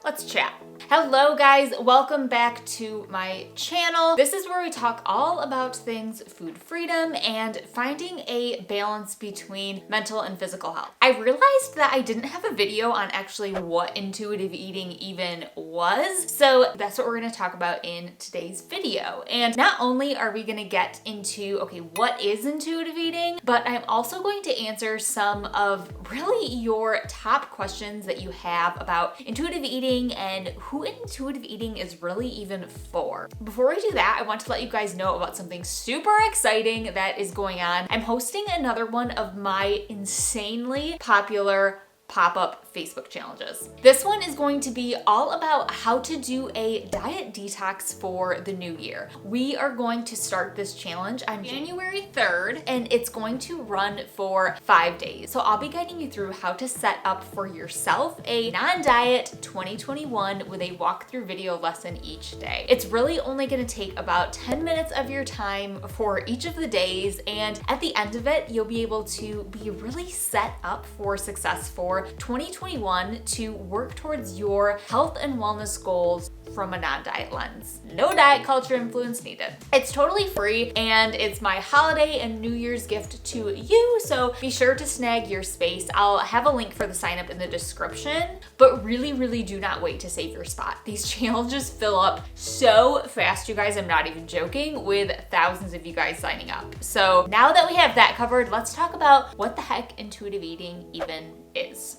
Let's chat. Hello guys, welcome back to my channel. This is where we talk all about things food freedom and finding a balance between mental and physical health. I realized that I didn't have a video on actually what intuitive eating even was, so that's what we're gonna talk about in today's video. And not only are we gonna get into, okay, what is intuitive eating, but I'm also going to answer some of really your top questions that you have about intuitive eating and who intuitive eating is really even for. Before we do that, I want to let you guys know about something super exciting that is going on. I'm hosting another one of my insanely popular pop-up Facebook challenges. This one is going to be all about how to do a diet detox for the new year. We are going to start this challenge on January 3rd, and it's going to run for 5 days. So I'll be guiding you through how to set up for yourself a non-diet 2021 with a walkthrough video lesson each day. It's really only going to take about 10 minutes of your time for each of the days, and at the end of it, you'll be able to be really set up for success for 2021 to work towards your health and wellness goals from a non-diet lens. No diet culture influence needed. It's totally free and it's my holiday and New Year's gift to you, so be sure to snag your space. I'll have a link for the sign up in the description, but really do not wait to save your spot. These challenges fill up so fast, you guys. I'm not even joking, with thousands of you guys signing up. So now that we have that covered, let's talk about what the heck intuitive eating even is.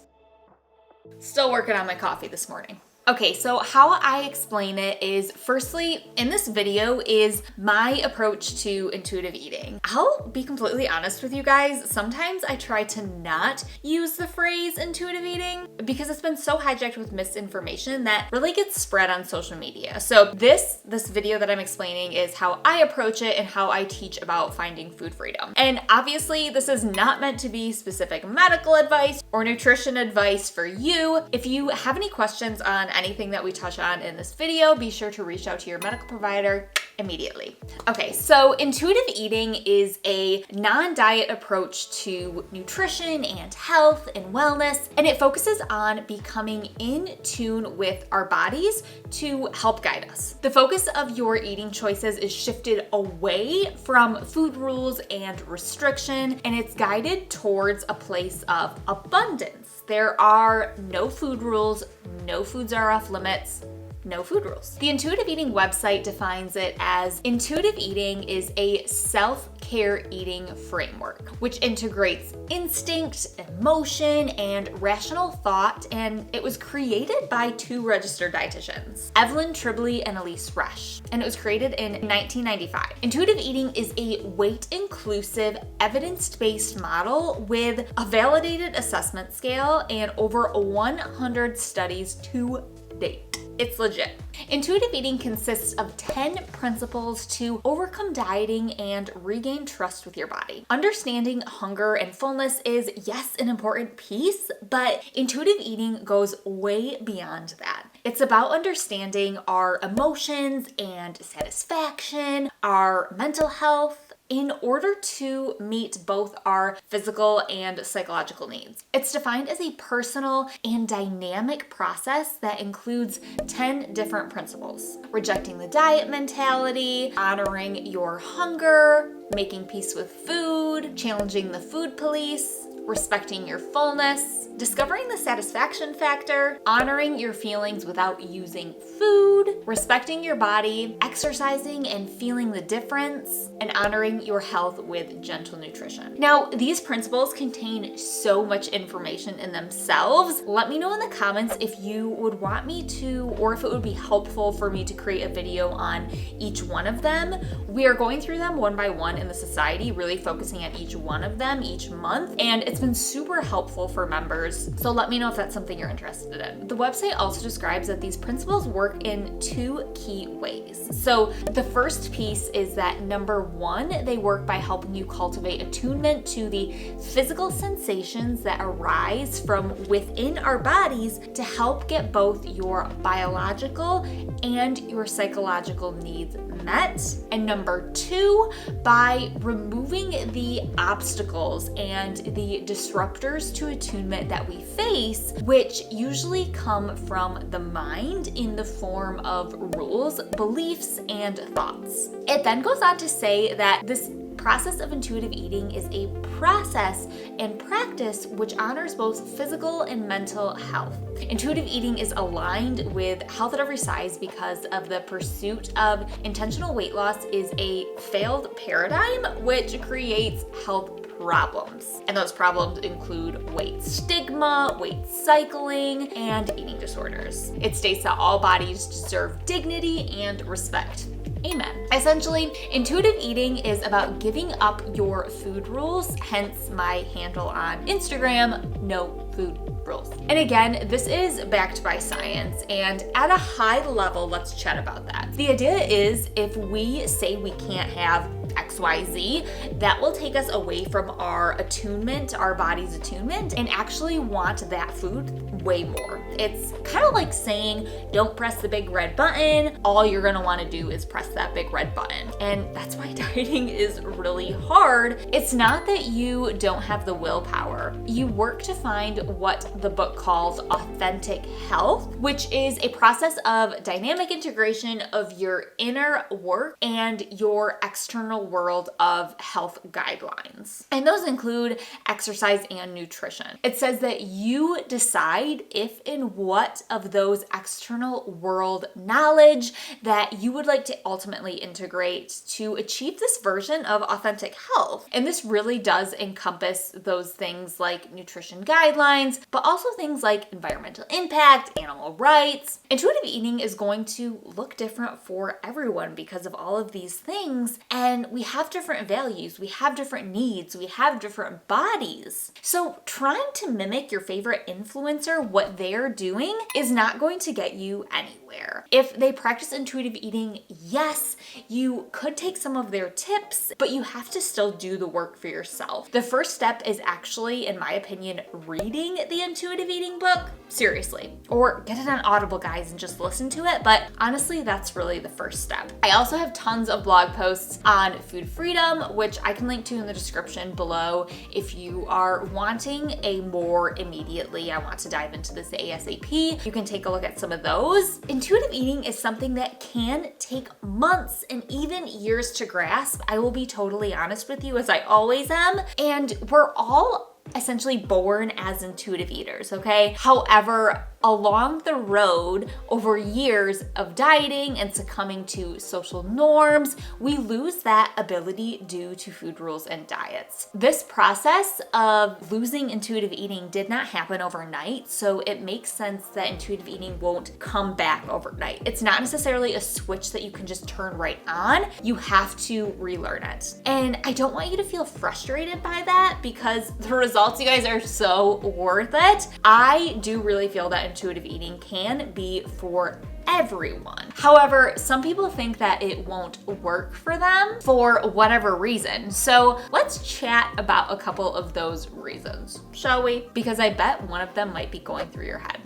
Still working on my coffee this morning. Okay, so how I explain it is, firstly, in this video is my approach to intuitive eating. I'll be completely honest with you guys, sometimes I try to not use the phrase intuitive eating because it's been so hijacked with misinformation that really gets spread on social media. So this video that I'm explaining is how I approach it and how I teach about finding food freedom. And obviously, this is not meant to be specific medical advice or nutrition advice for you. If you have any questions on anything that we touch on in this video, be sure to reach out to your medical provider immediately. Okay, so intuitive eating is a non-diet approach to nutrition and health and wellness, and it focuses on becoming in tune with our bodies to help guide us. The focus of your eating choices is shifted away from food rules and restriction, and it's guided towards a place of abundance. There are no food rules, no foods are off limits, no food rules. The intuitive eating website defines it as intuitive eating is a self-care eating framework, which integrates instinct, emotion, and rational thought, and it was created by two registered dietitians, Evelyn Tribbley and Elise Resch, and it was created in 1995. Intuitive eating is a weight-inclusive, evidence-based model with a validated assessment scale and over 100 studies to date. It's legit. Intuitive eating consists of 10 principles to overcome dieting and regain trust with your body. Understanding hunger and fullness is, yes, an important piece, but intuitive eating goes way beyond that. It's about understanding our emotions and satisfaction, our mental health, in order to meet both our physical and psychological needs. It's defined as a personal and dynamic process that includes 10 different principles: rejecting the diet mentality, honoring your hunger, making peace with food, challenging the food police, respecting your fullness, discovering the satisfaction factor, honoring your feelings without using food, respecting your body, exercising and feeling the difference, and honoring your health with gentle nutrition. Now, these principles contain so much information in themselves. Let me know in the comments if you would want me to, or if it would be helpful for me to create a video on each one of them. We are going through them one by one in the society, really focusing on each one of them each month, and it's been super helpful for members, so let me know if that's something you're interested in. The website also describes that these principles work in two key ways. So the first piece is that number one, they work by helping you cultivate attunement to the physical sensations that arise from within our bodies to help get both your biological and your psychological needs met. And number 2, by removing the obstacles and the disruptors to attunement that we face, which usually come from the mind in the form of rules, beliefs, and thoughts. It then goes on to say that this process of intuitive eating is a process and practice which honors both physical and mental health. Intuitive eating is aligned with health at every size because of the pursuit of intentional weight loss is a failed paradigm which creates health problems. And those problems include weight stigma, weight cycling, and eating disorders. It states that all bodies deserve dignity and respect. Amen. Essentially, intuitive eating is about giving up your food rules, hence my handle on Instagram, no food rules. And again, this is backed by science, and at a high level, let's chat about that. The idea is if we say we can't have XYZ, that will take us away from our attunement, our body's attunement, and actually want that food way more. It's kind of like saying, don't press the big red button. All you're gonna wanna do is press that big red button. And that's why dieting is really hard. It's not that you don't have the willpower. You work to find what the book calls authentic health, which is a process of dynamic integration of your inner work and your external world of health guidelines. And those include exercise and nutrition. It says that you decide if and what of those external world knowledge that you would like to ultimately integrate to achieve this version of authentic health. And this really does encompass those things like nutrition guidelines, but also things like environmental impact, animal rights. Intuitive eating is going to look different for everyone because of all of these things. And we have different values, we have different needs, we have different bodies. So trying to mimic your favorite influencer, what they're doing, is not going to get you anywhere. If they practice intuitive eating, yes, you could take some of their tips, but you have to still do the work for yourself. The first step is actually, in my opinion, reading the intuitive eating book. Seriously. Or get it on Audible, guys, and just listen to it. But honestly, that's really the first step. I also have tons of blog posts on food freedom, which I can link to in the description below if you are wanting a more immediately, I want to dive into this ASAP. You can take a look at some of those. Intuitive eating is something that can take months and even years to grasp. I will be totally honest with you, as I always am. And we're all essentially born as intuitive eaters, okay? However, along the road, over years of dieting and succumbing to social norms, we lose that ability due to food rules and diets. This process of losing intuitive eating did not happen overnight, so it makes sense that intuitive eating won't come back overnight. It's not necessarily a switch that you can just turn right on. You have to relearn it. And I don't want you to feel frustrated by that because the results, you guys, are so worth it. I do really feel that intuitive eating can be for everyone. However, some people think that it won't work for them for whatever reason. So let's chat about a couple of those reasons, shall we? Because I bet one of them might be going through your head.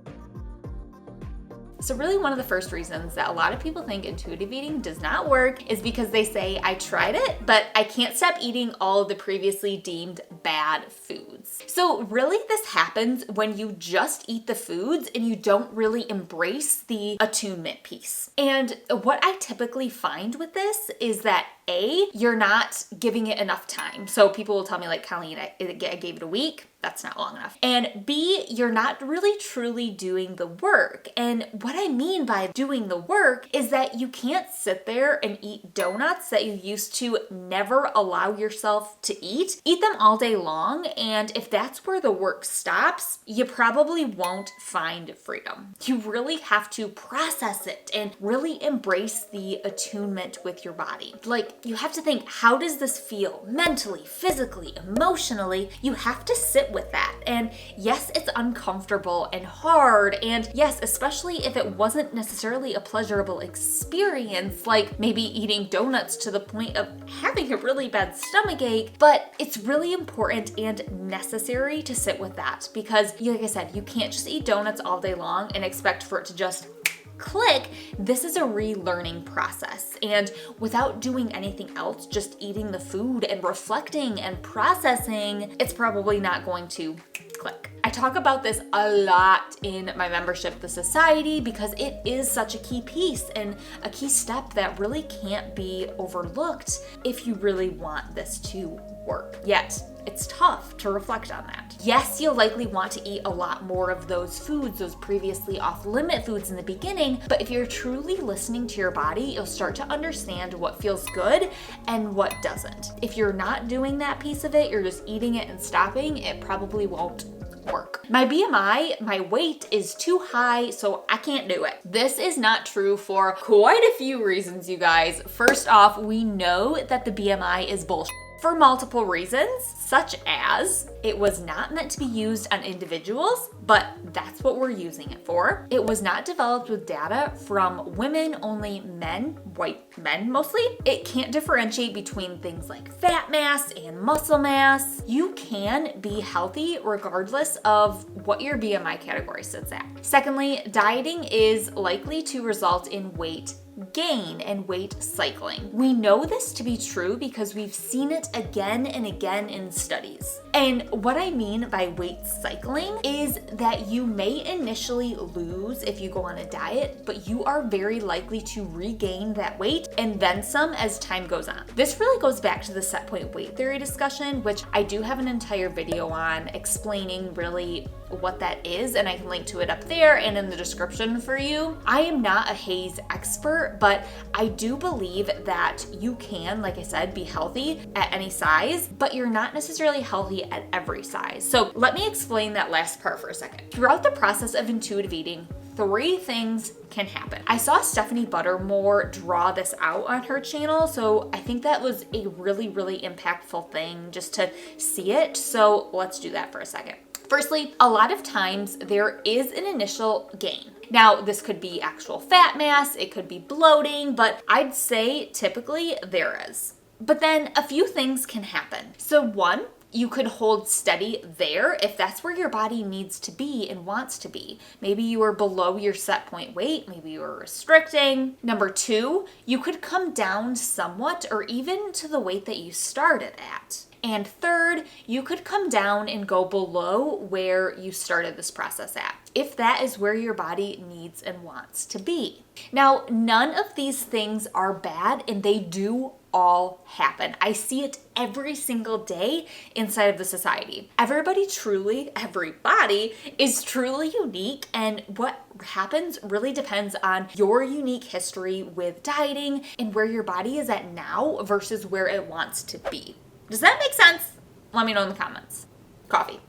So really one of the first reasons that a lot of people think intuitive eating does not work is because they say, I tried it, but I can't stop eating all of the previously deemed bad foods. So really this happens when you just eat the foods and you don't really embrace the attunement piece. And what I typically find with this is that A, you're not giving it enough time. So people will tell me like, Colleen, I gave it a week. That's not long enough. And B, you're not really truly doing the work. And what I mean by doing the work is that you can't sit there and eat donuts that you used to never allow yourself to eat. Eat them all day long. And if that's where the work stops, you probably won't find freedom. You really have to process it and really embrace the attunement with your body. Like, you have to think, how does this feel mentally, physically, emotionally? You have to sit with that. And yes, it's uncomfortable and hard. And yes, especially if it wasn't necessarily a pleasurable experience, like maybe eating donuts to the point of having a really bad stomach ache, but it's really important and necessary to sit with that because, like I said, you can't just eat donuts all day long and expect for it to just click, this is a relearning process. And without doing anything else, just eating the food and reflecting and processing, it's probably not going to click. I talk about this a lot in my membership, the society, because it is such a key piece and a key step that really can't be overlooked if you really want this to work. Yet, it's tough to reflect on that. Yes, you'll likely want to eat a lot more of those foods, those previously off-limit foods in the beginning, but if you're truly listening to your body, you'll start to understand what feels good and what doesn't. If you're not doing that piece of it, you're just eating it and stopping, it probably won't work. My BMI, my weight is too high, so I can't do it. This is not true for quite a few reasons, you guys. First off, we know that the BMI is bullshit for multiple reasons, such as it was not meant to be used on individuals, but that's what we're using it for. It was not developed with data from women, only men, white men mostly. It can't differentiate between things like fat mass and muscle mass. You can be healthy regardless of what your BMI category sits at. Secondly, dieting is likely to result in weight gain and weight cycling. We know this to be true because we've seen it again and again in studies. And what I mean by weight cycling is that you may initially lose if you go on a diet, but you are very likely to regain that weight and then some as time goes on. This really goes back to the set point weight theory discussion, which I do have an entire video on explaining really what that is, and I can link to it up there and in the description for you. I am not a HAES expert, but I do believe that you can, like I said, be healthy at any size, but you're not necessarily healthy at every size. So let me explain that last part for a second. Throughout the process of intuitive eating, 3 things can happen. I saw Stephanie Buttermore draw this out on her channel, so I think that was a really, really impactful thing just to see it. So let's do that for a second. Firstly, a lot of times there is an initial gain. Now, this could be actual fat mass, it could be bloating, but I'd say typically there is. But then a few things can happen. So one, you could hold steady there if that's where your body needs to be and wants to be. Maybe you are below your set point weight, maybe you are restricting. Number 2, you could come down somewhat or even to the weight that you started at. And third, you could come down and go below where you started this process at, if that is where your body needs and wants to be. Now, none of these things are bad and they do all happen. I see it every single day inside of the society. Everybody is truly unique, and what happens really depends on your unique history with dieting and where your body is at now versus where it wants to be. Does that make sense? Let me know in the comments. Coffee.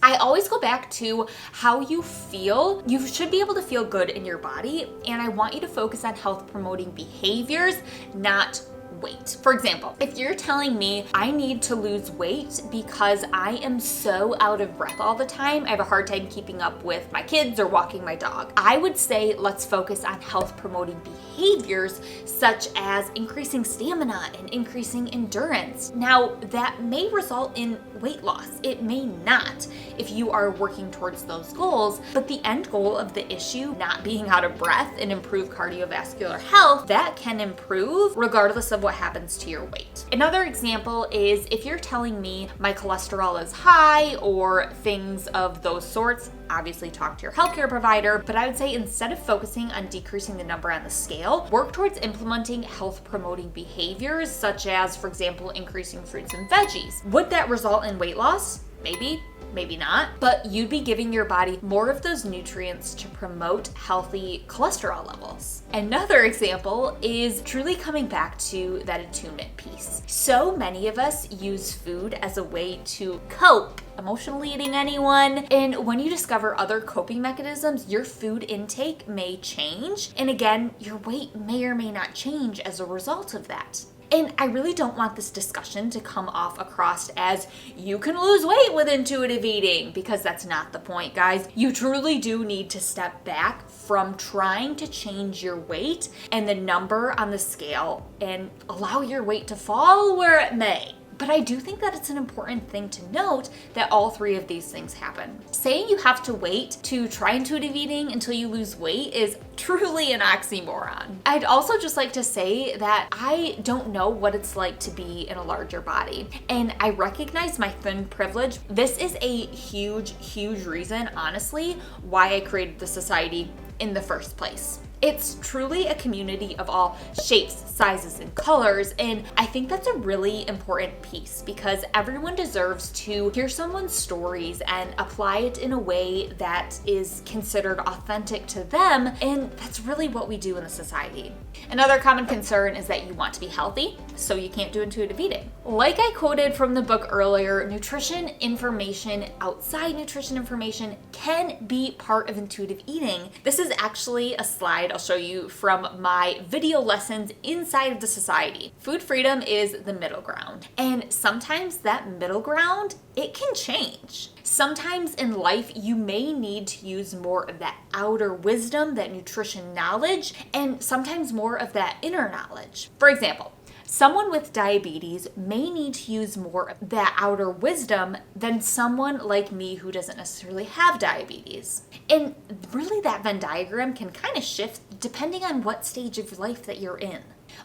I always go back to how you feel. You should be able to feel good in your body, and I want you to focus on health promoting behaviors, not weight. For example, if you're telling me I need to lose weight because I am so out of breath all the time, I have a hard time keeping up with my kids or walking my dog, I would say let's focus on health promoting behaviors such as increasing stamina and increasing endurance. Now, that may result in weight loss. It may not if you are working towards those goals, but the end goal of the issue, not being out of breath and improve cardiovascular health, that can improve regardless of what happens to your weight. Another example is if you're telling me my cholesterol is high or things of those sorts, obviously talk to your healthcare provider, but I would say instead of focusing on decreasing the number on the scale, work towards implementing health promoting behaviors such as, for example, increasing fruits and veggies. Would that result in weight loss? Maybe. Maybe not, but you'd be giving your body more of those nutrients to promote healthy cholesterol levels. Another example is truly coming back to that attunement piece. So many of us use food as a way to cope. Emotional eating, anyone? And when you discover other coping mechanisms, your food intake may change. And again, your weight may or may not change as a result of that. And I really don't want this discussion to come off across as you can lose weight with intuitive eating, because that's not the point, guys. You truly do need to step back from trying to change your weight and the number on the scale and allow your weight to fall where it may. But I do think that it's an important thing to note that all three of these things happen. Saying you have to wait to try intuitive eating until you lose weight is truly an oxymoron. I'd also just like to say that I don't know what it's like to be in a larger body, and I recognize my thin privilege. This is a huge, huge reason, honestly, why I created the society in the first place. It's truly a community of all shapes, sizes, and colors, and I think that's a really important piece because everyone deserves to hear someone's stories and apply it in a way that is considered authentic to them, and that's really what we do in the society. Another common concern is that you want to be healthy, so you can't do intuitive eating. Like I quoted from the book earlier, nutrition information outside nutrition information can be part of intuitive eating. This is actually a slide I'll show you from my video lessons inside of the society. Food freedom is the middle ground, and sometimes that middle ground, it can change. Sometimes in life, you may need to use more of that outer wisdom, that nutrition knowledge, and sometimes more of that inner knowledge. For example, someone with diabetes may need to use more of that outer wisdom than someone like me who doesn't necessarily have diabetes. And really that Venn diagram can kind of shift depending on what stage of life that you're in.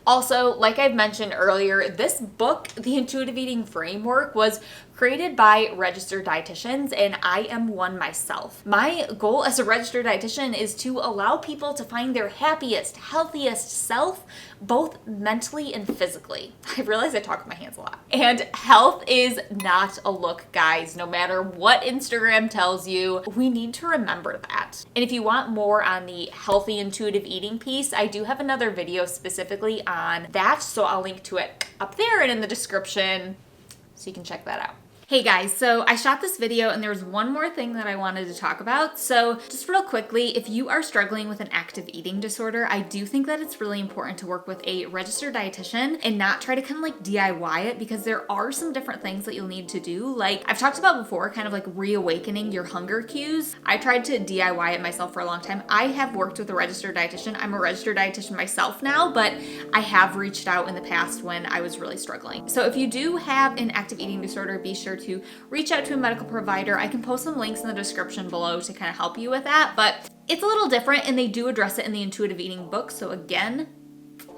Also, like I've mentioned earlier, this book, The Intuitive Eating Framework, was created by registered dietitians, and I am one myself. My goal as a registered dietitian is to allow people to find their happiest, healthiest self, both mentally and physically. I realize I talk with my hands a lot. And health is not a look, guys. No matter what Instagram tells you, we need to remember that. And if you want more on the healthy intuitive eating piece, I do have another video specifically on that, so I'll link to it up there and in the description so you can check that out. Hey guys, so I shot this video and there's one more thing that I wanted to talk about. So just real quickly, if you are struggling with an active eating disorder, I do think that it's really important to work with a registered dietitian and not try to kind of like DIY it, because there are some different things that you'll need to do. Like I've talked about before, kind of like reawakening your hunger cues. I tried to DIY it myself for a long time. I have worked with a registered dietitian. I'm a registered dietitian myself now, but I have reached out in the past when I was really struggling. So if you do have an active eating disorder, be sure to reach out to a medical provider. I can post some links in the description below to kind of help you with that, but it's a little different and they do address it in the intuitive eating book. So again,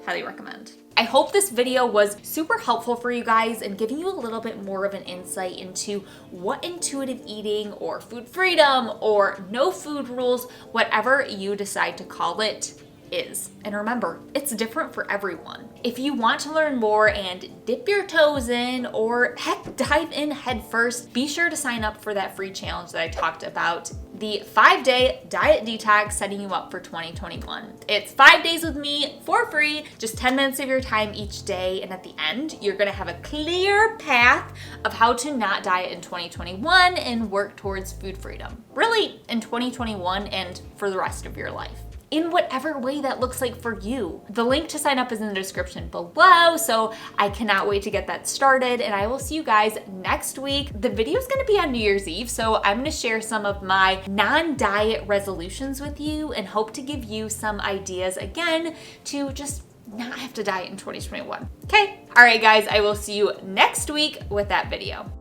highly recommend. I hope this video was super helpful for you guys and giving you a little bit more of an insight into what intuitive eating or food freedom or no food rules, whatever you decide to call it, is. And remember, it's different for everyone. If you want to learn more and dip your toes in, or heck, dive in head first, be sure to sign up for that free challenge that I talked about, the 5-day diet detox, setting you up for 2021. It's 5 days with me for free, just 10 minutes of your time each day. And at the end, you're gonna have a clear path of how to not diet in 2021 and work towards food freedom. Really, in 2021 and for the rest of your life, in whatever way that looks like for you. The link to sign up is in the description below, so I cannot wait to get that started, and I will see you guys next week. The video is gonna be on New Year's Eve, so I'm gonna share some of my non-diet resolutions with you and hope to give you some ideas, again, to just not have to diet in 2021. Okay? All right, guys, I will see you next week with that video.